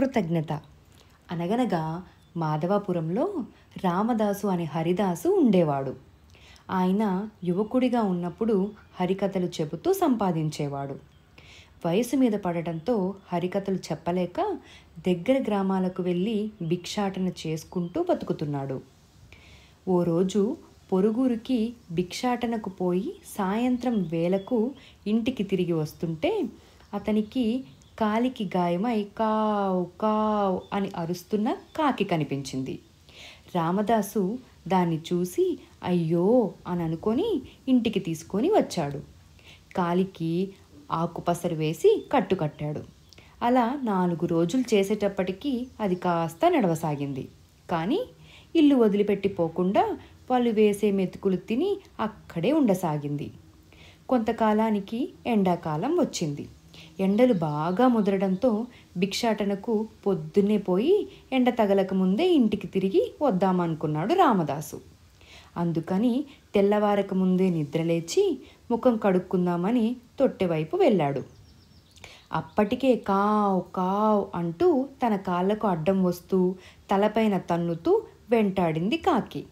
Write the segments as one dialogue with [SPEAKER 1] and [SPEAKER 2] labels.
[SPEAKER 1] కృతజ్ఞత. అనగనగా మాధవపురంలో రామదాసు అనే హరిదాసు ఉండేవాడు. ఆయన యువకుడిగా ఉన్నప్పుడు హరికథలు చెబుతూ సంపాదించేవాడు. వయసు మీద పడటంతో హరికథలు చెప్పలేక దగ్గర గ్రామాలకు వెళ్ళి భిక్షాటన చేసుకుంటూ బతుకుతున్నాడు. ఓ రోజు పొరుగురికి భిక్షాటనకు పోయి సాయంత్రం వేళకు ఇంటికి తిరిగి వస్తుంటే అతనికి కాలికి గాయమై కావ్ కావ్ అని అరుస్తున్న కాకి కనిపించింది. రామదాసు దాన్ని చూసి అయ్యో అని అనుకొని ఇంటికి తీసుకొని వచ్చాడు. కాలికి ఆకుపసరు వేసి కట్టుకట్టాడు. అలా 4 రోజులు చేసేటప్పటికీ అది కాస్త నడవసాగింది. కానీ ఇల్లు వదిలిపెట్టి పోకుండా వాళ్ళు వేసే మెతుకులు తిని అక్కడే ఉండసాగింది. కొంతకాలానికి ఎండాకాలం వచ్చింది. ఎండలు బాగా ముదరడంతో భిక్షాటనకు పొద్దున్నే పోయి ఎండ తగలక ముందే ఇంటికి తిరిగి వద్దామనుకున్నాడు రామదాసు. అందుకని తెల్లవారక ముందే నిద్రలేచి ముఖం కడుక్కుందామని తొట్టెవైపు వెళ్ళాడు. అప్పటికే కావ్ కావ్ అంటూ తన కాళ్ళకు అడ్డం వస్తూ తలపైన తన్నుతూ వెంటాడింది కాకి.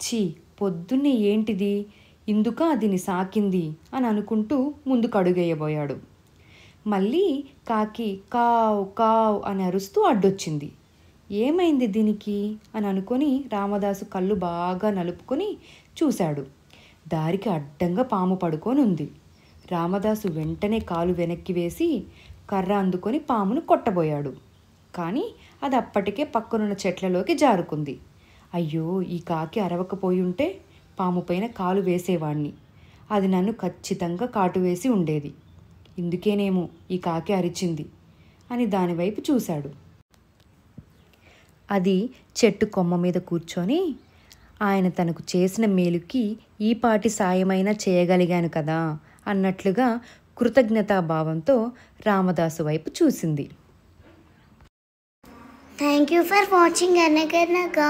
[SPEAKER 1] ఛీ, పొద్దున్నే ఏంటిది, ఇందుక దీన్ని సాకింది అని అనుకుంటూ ముందుకు అడుగేయబోయాడు. మళ్ళీ కాకి కావ్ కావ్ అని అరుస్తూ అడ్డొచ్చింది. ఏమైంది దీనికి అని అనుకొని రామదాసు కళ్ళు బాగా నలుపుకొని చూశాడు. దారికి అడ్డంగా పాము పడుకొని ఉంది. రామదాసు వెంటనే కాలు వెనక్కి వేసి కర్ర అందుకొని పామును కొట్టబోయాడు. కానీ అది అప్పటికే పక్కనున్న చెట్లలోకి జారుకుంది. అయ్యో, ఈ కాకి అరవకపోయి ఉంటే పాము పైన కాలు వేసేవాణ్ణి. అది నన్ను ఖచ్చితంగా కాటు వేసి ఉండేది. ఇందుకేనేమో ఈ కాకి అరిచింది అని దానివైపు చూశాడు. అది చెట్టు కొమ్మ మీద కూర్చొని ఆయన తనకు చేసిన మేలుకి ఈపాటి సాయమైనా చేయగలిగాను కదా అన్నట్లుగా కృతజ్ఞతాభావంతో రామదాసు వైపు చూసింది.
[SPEAKER 2] Thank you for watching Anaganaga.